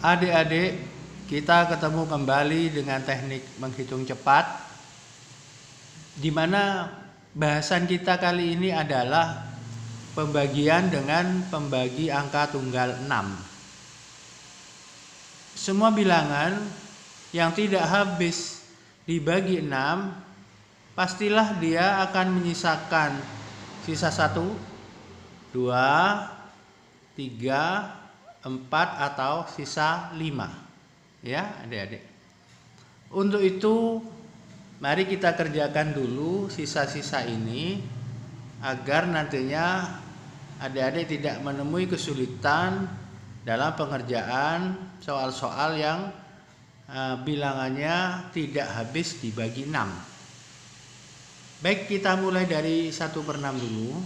Adik-adik, kita ketemu kembali dengan teknik menghitung cepat, di mana bahasan kita kali ini adalah pembagian dengan pembagi angka tunggal 6. Semua bilangan yang tidak habis dibagi 6, pastilah dia akan menyisakan sisa 1, 2, 3, 4 atau sisa 5. Ya, adik-adik. Untuk itu, mari kita kerjakan dulu sisa-sisa ini agar nantinya adik-adik tidak menemui kesulitan dalam pengerjaan soal-soal yang bilangannya tidak habis dibagi 6. Baik, kita mulai dari 1/6 dulu.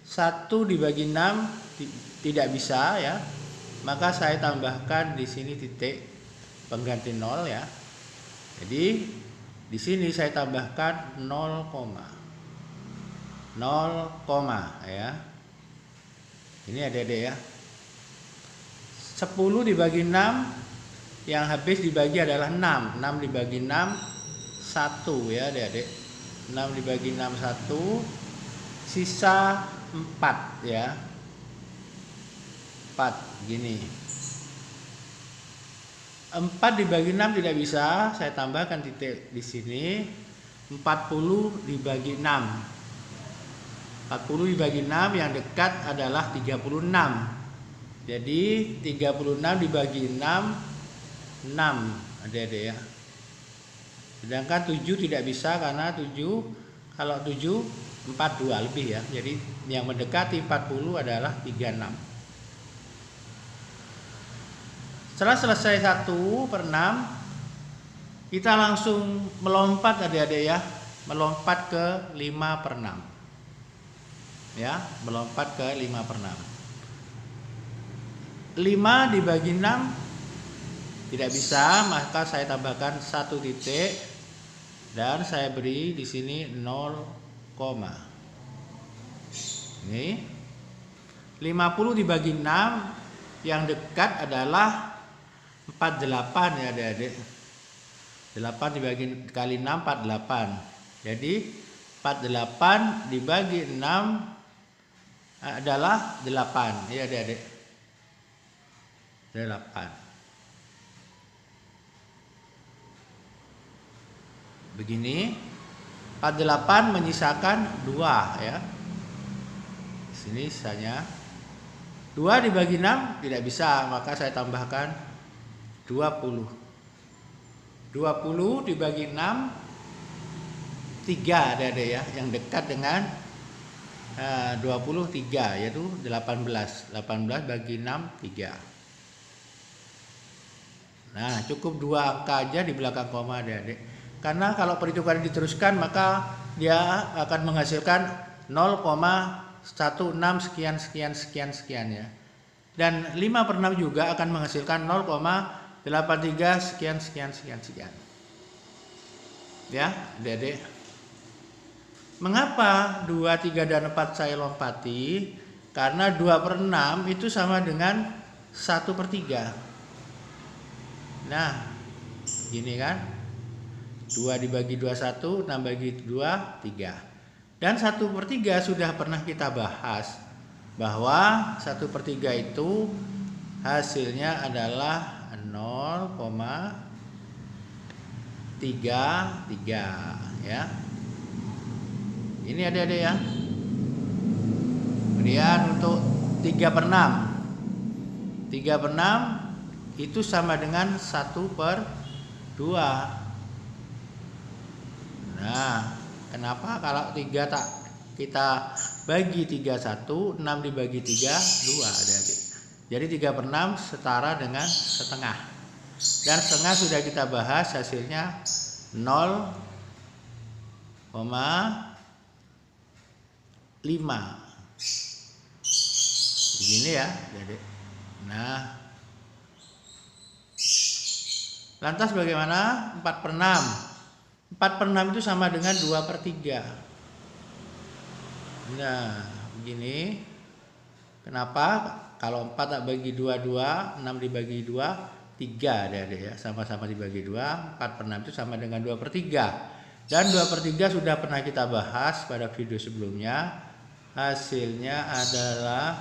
1 dibagi 6 tidak bisa ya. Maka saya tambahkan di sini titik pengganti 0 ya. Jadi di sini saya tambahkan 0, 0, ya. Ini adik-adik ya. 10 dibagi 6 yang habis dibagi adalah 6. 6 dibagi 6 1 ya adik-adik. 6 dibagi 6 1, sisa 4 ya. 4 gini. 4 dibagi 6 tidak bisa, saya tambahkan titik di sini. 40 dibagi 6. 40 dibagi 6 yang dekat adalah 36. Jadi 36 dibagi 6 6 adik-adik ya. Sedangkan 7 tidak bisa karena 7 kalau 7 42 lebih ya. Jadi yang mendekati 40 adalah 36. Setelah selesai 1/6, kita langsung melompat adik-adik ya, melompat ke 5/6 ya, melompat ke 5/6. 5 dibagi 6 tidak bisa, maka saya tambahkan 1 titik dan saya beri di sini 0, ini 50 dibagi 6 yang dekat adalah 48 ya adik-adik. 8 dibagi kali 6 48. Jadi 48 dibagi 6 adalah 8 ya adik-adik. 8. Begini. 48 menyisakan 2 ya. Di sini sisanya 2 dibagi 6 tidak bisa, maka saya tambahkan 20. 20 dibagi 6 3 adik-adik ya, yang dekat dengan 23 yaitu 18. 18 bagi 6 3. Nah, cukup 2 angka aja di belakang koma adik-adik. Karena kalau perhitungan diteruskan maka dia akan menghasilkan 0,16 sekian sekian sekian sekian ya. Dan 5/6 juga akan menghasilkan 0,83 sekian sekian sekian sekian. Ya, adik-adik. Mengapa 2, 3 dan 4 saya lompati? Karena 2/6 itu sama dengan 1/3. Nah, gini kan? 2 dibagi 2 1, 6 bagi 2 3. Dan 1/3 sudah pernah kita bahas bahwa 1/3 itu hasilnya adalah 0,33 ya. Ini adik-adik ya. Kemudian untuk 3/6. 3/6 itu sama dengan 1/2. Nah, kenapa kalau 3 tak kita bagi 3 1, 6 dibagi 3 2 adik-adik. Jadi 3/6 setara dengan setengah. Dan setengah sudah kita bahas hasilnya 0,5. Begini ya adik-adik. Nah, lantas bagaimana 4/6? 4/6 itu sama dengan 2/3. Nah, begini. Kenapa? Kalau 4 tak bagi 2, 2, 6 dibagi 2, 3 adik-adik ya. Sama-sama dibagi 2, 4 per 6 itu sama dengan 2 per 3. Dan 2 per 3 sudah pernah kita bahas pada video sebelumnya. Hasilnya adalah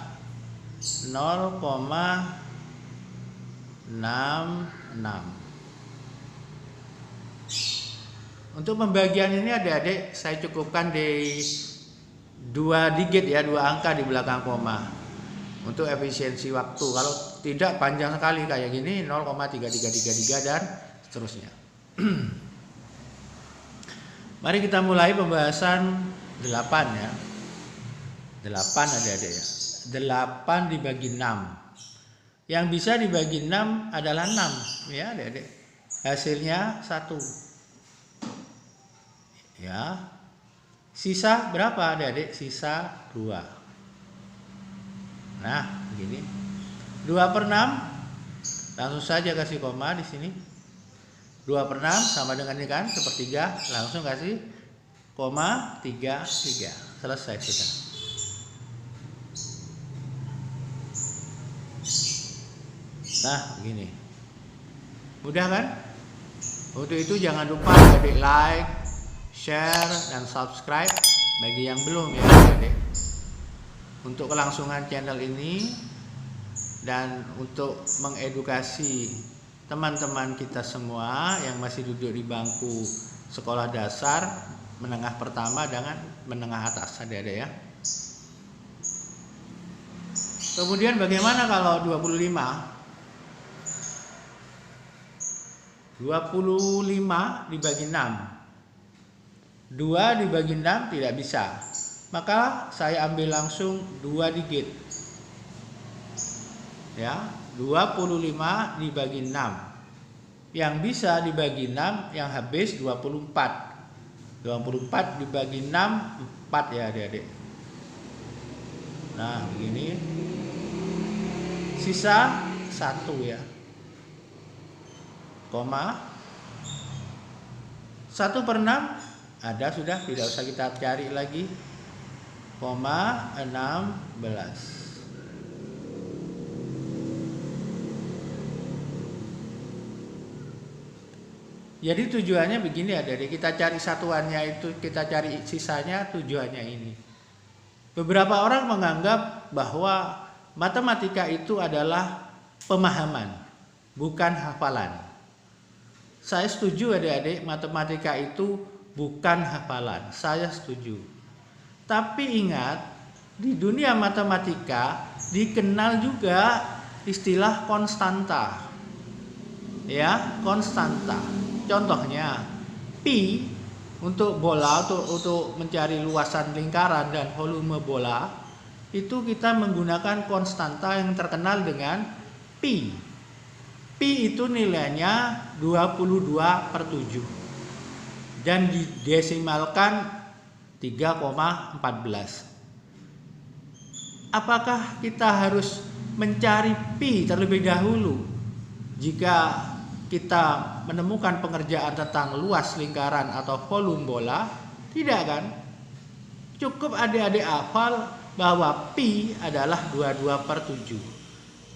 0,66. Untuk pembagian ini adik-adik saya cukupkan di 2 digit ya, 2 angka di belakang koma. Untuk efisiensi waktu. Kalau tidak panjang sekali kayak gini 0,3333 dan seterusnya. Mari kita mulai pembahasan 8 ya. 8 adik-adik ya. 8 dibagi 6. Yang bisa dibagi 6 adalah 6 ya adik-adik. Hasilnya 1. Ya. Sisa berapa adik-adik? Sisa 2. Nah, begini. 2 per 6. Langsung saja kasih koma di sini. 2 per 6 sama dengan ini kan, sepertiga. Langsung kasih koma 3, 3. Selesai sudah. Nah, begini. Mudah kan? Untuk itu jangan lupa adik like, share, dan subscribe bagi yang belum ya adik. Untuk kelangsungan channel ini dan untuk mengedukasi teman-teman kita semua yang masih duduk di bangku sekolah dasar, menengah pertama dengan menengah atas adik-adik ya. Kemudian bagaimana kalau 25? 25 dibagi 6. 2 dibagi 6 tidak bisa. Maka saya ambil langsung 2 digit. Ya, 25 dibagi 6. Yang bisa dibagi 6 yang habis 24. 24 dibagi 6 4 ya adik-adik. Nah, begini. Sisa 1 ya. Koma 1 per 6 ada sudah, tidak usah kita cari lagi. Koma 16. Jadi tujuannya begini adik-adik, kita cari satuannya itu, kita cari sisanya, tujuannya ini. Beberapa orang menganggap bahwa matematika itu adalah pemahaman, bukan hafalan. Saya setuju adik-adik, matematika itu bukan hafalan, saya setuju. Tapi ingat, di dunia matematika dikenal juga istilah konstanta. Ya, konstanta. Contohnya, pi untuk bola, untuk mencari luasan lingkaran dan volume bola, itu kita menggunakan konstanta yang terkenal dengan pi. Pi itu nilainya 22/7 dan didesimalkan 3,14. Apakah kita harus mencari pi terlebih dahulu jika kita menemukan pengerjaan tentang luas lingkaran atau volume bola? Tidak kan? Cukup adik-adik hafal bahwa pi adalah 22/7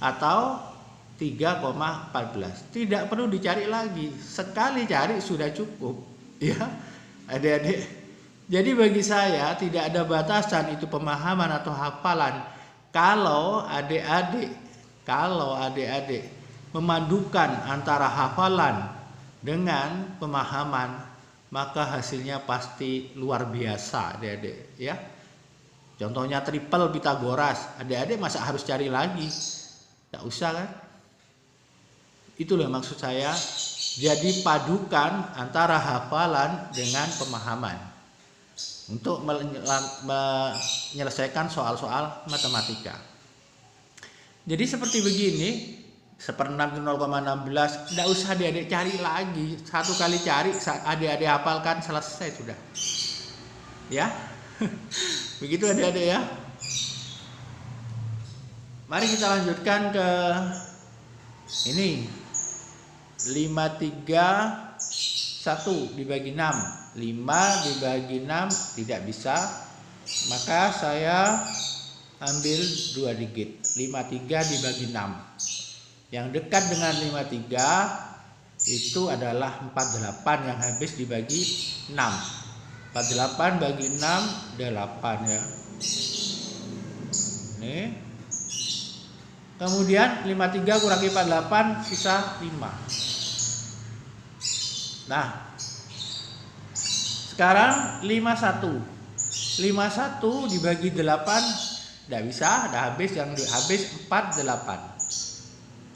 atau 3,14. Tidak perlu dicari lagi, sekali cari sudah cukup ya adik-adik. Jadi bagi saya tidak ada batasan itu pemahaman atau hafalan. Kalau adik-adik memadukan antara hafalan dengan pemahaman, maka hasilnya pasti luar biasa adik-adik ya. Contohnya triple Pitagoras, adik-adik masa harus cari lagi? Tak usah kan? Itulah maksud saya. Jadi padukan antara hafalan dengan pemahaman untuk menyelesaikan soal-soal matematika. Jadi seperti begini, 1/6 itu 0,16, tidak usah adik-adik cari lagi. Satu kali cari, adik-adik hafalkan, selesai sudah. Ya, begitu adik-adik ya. Mari kita lanjutkan ke ini. 531 dibagi 6. 5 dibagi 6 tidak bisa. Maka saya ambil 2 digit. 53 dibagi 6. Yang dekat dengan 53 itu adalah 48 yang habis dibagi 6. 48 bagi 6 8 ya. Ini. Kemudian 53 kurangi 48 sisa 5. Nah, sekarang 51. 51 dibagi 8 tidak bisa, udah habis, yang habis 48.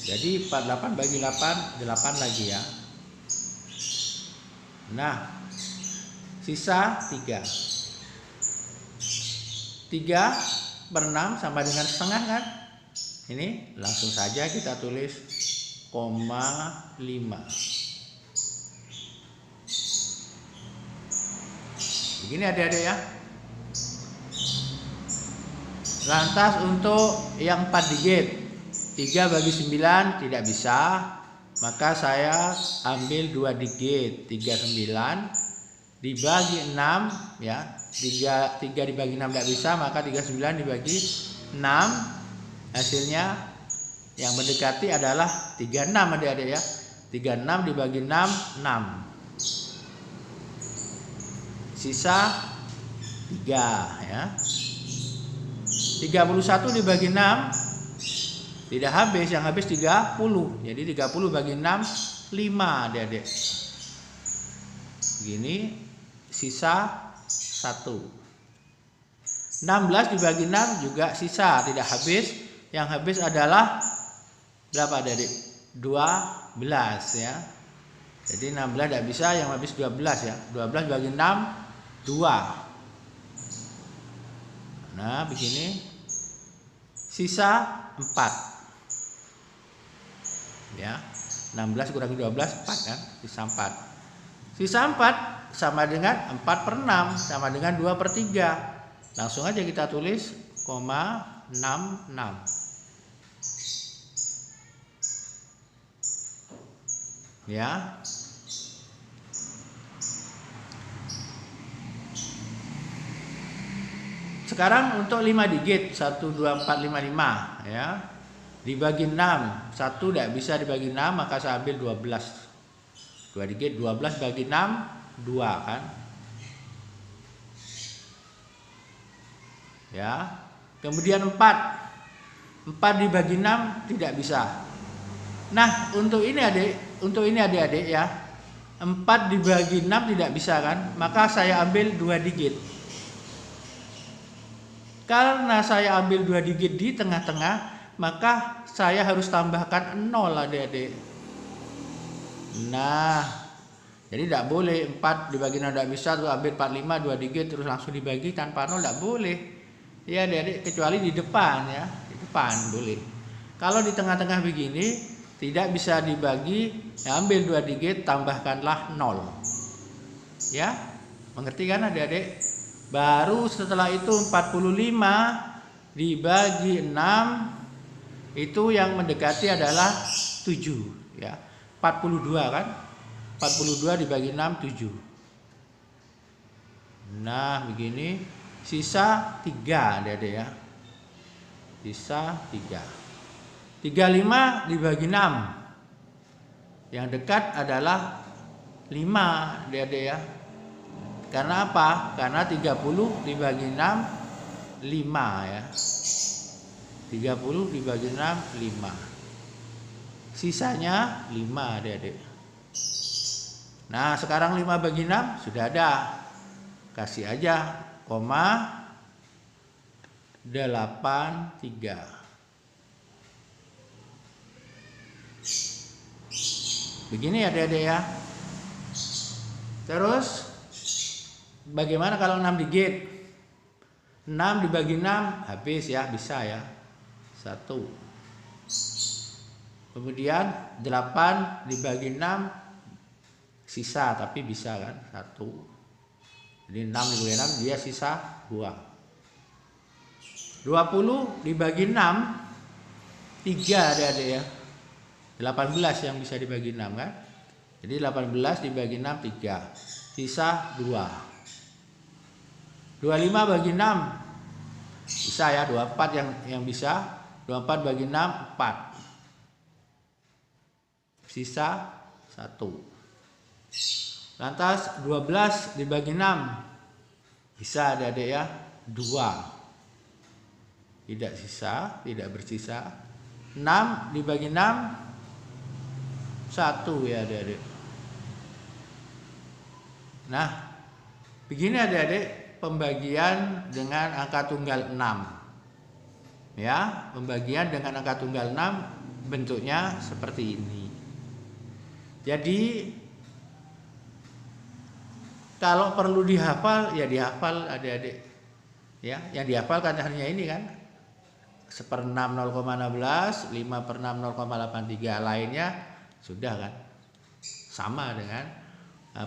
Jadi 48 bagi 8 lagi ya. Nah, sisa 3. 3/6 sama dengan setengah kan? Ini langsung saja kita tulis 0,5. Begini adik-adik ya. Lantas untuk yang 4 digit, 3 bagi 9 tidak bisa, maka saya ambil 2 digit. 39 dibagi 6 ya. 3 dibagi 6 tidak bisa, maka 39 dibagi 6, hasilnya yang mendekati adalah 36 adik-adik ya. 36 dibagi 6 6. Sisa 3 ya. 31 dibagi 6 tidak habis, yang habis 30. Jadi 30 bagi 6 5 adik-adik. Begini, sisa 1. 16 dibagi 6 juga sisa, tidak habis. Yang habis adalah berapa adik-adik? 12 ya. Jadi 16 tidak bisa, yang habis 12 ya. 12 bagi 6 2. Nah, begini. Sisa 4. Ya, 16 kurangi 12 4 kan, sisa 4. Sisa 4 sama dengan 4/6 sama dengan 2/3. Langsung aja kita tulis 0,66. Ya. Sekarang untuk 5 digit 1 2 4 5 5 ya. Dibagi 6, 1 tidak bisa dibagi 6, maka saya ambil 12. 2 digit 12 bagi 6 2 kan. Ya. Kemudian 4 dibagi 6 tidak bisa. Nah, untuk ini adik-adik ya. 4 dibagi 6 tidak bisa kan? Maka saya ambil 2 digit. Karena saya ambil 2 digit di tengah-tengah, maka saya harus tambahkan 0 adik-adik. Nah, jadi tidak boleh 4 dibagi 6 tidak bisa, terus ambil 45 2 digit terus langsung dibagi tanpa 0, tidak boleh. Ya adik-adik, kecuali di depan ya, di depan boleh. Kalau di tengah-tengah begini tidak bisa dibagi, ya ambil 2 digit tambahkanlah 0. Ya, mengerti kan adik-adik? Baru setelah itu 45 dibagi 6 itu yang mendekati adalah 7 ya. 42 kan? 42 dibagi 6 7. Nah, begini. Sisa 3 adik-adik ya. Sisa 3. 35 dibagi 6. Yang dekat adalah 5 adik-adik ya. Karena apa? Karena 30 dibagi 6 5 ya. 30 dibagi 6 5. Sisanya 5 adik-adik. Nah, sekarang 5 bagi 6 sudah ada. Kasih aja 0,83. Begini adik-adik ya. Terus bagaimana kalau 6 digit? 6 dibagi 6 habis ya, bisa ya. 1. Kemudian 8 dibagi 6 sisa, tapi bisa kan 1. Jadi 6 dibagi 6 dia sisa 2. 20 dibagi 6 3 adik-adik ya. 18 yang bisa dibagi 6 kan. Jadi 18 dibagi 6 3. Sisa 2. 25 bagi 6 bisa Bisa ya, 24 yang bisa. 24 bagi 6, 4. Sisa 1. Lantas 12 dibagi 6. Bisa adik-adik ya, 2. Tidak sisa, tidak bersisa. 6 dibagi 6, 1 ya adik-adik. Nah, begini adik-adik pembagian dengan angka tunggal 6. Ya, pembagian dengan angka tunggal 6 bentuknya seperti ini. Jadi kalau perlu dihafal ya dihafal adik-adik. Ya, yang dihafalkan hanya ini kan. 1/6 0,16, 5/6 0,83, lainnya sudah kan. Sama dengan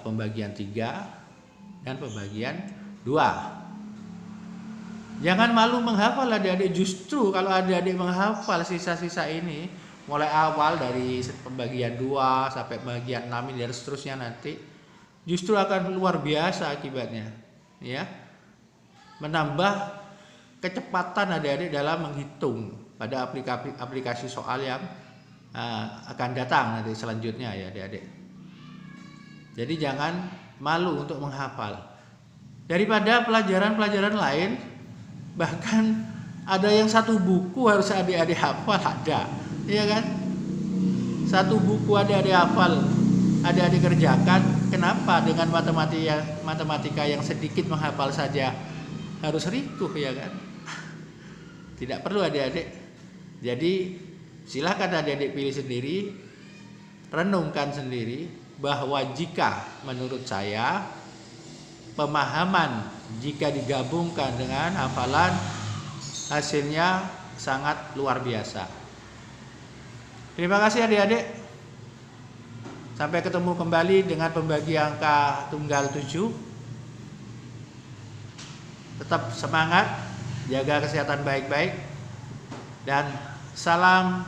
pembagian 3 dan pembagian 2. Jangan malu menghafal adik-adik. Justru kalau adik-adik menghafal sisa-sisa ini, mulai awal dari pembagian 2 sampai pembagian 6 ini dan seterusnya nanti, justru akan luar biasa akibatnya, ya. Menambah kecepatan adik-adik dalam menghitung pada aplikasi soal yang akan datang nanti selanjutnya ya adik-adik. Jadi jangan malu untuk menghafal. Daripada pelajaran-pelajaran lain, bahkan ada yang satu buku harus adik-adik hafal, ada, iya kan? Satu buku adik-adik hafal, adik-adik kerjakan. Kenapa dengan matematika yang sedikit menghafal saja harus rikuh ya kan? Tidak perlu adik-adik. Jadi silakan adik-adik pilih sendiri, renungkan sendiri bahwa jika menurut saya pemahaman jika digabungkan dengan hafalan hasilnya sangat luar biasa. Terima kasih adik-adik. Sampai ketemu kembali dengan pembagi angka tunggal 7. Tetap semangat, jaga kesehatan baik-baik, dan salam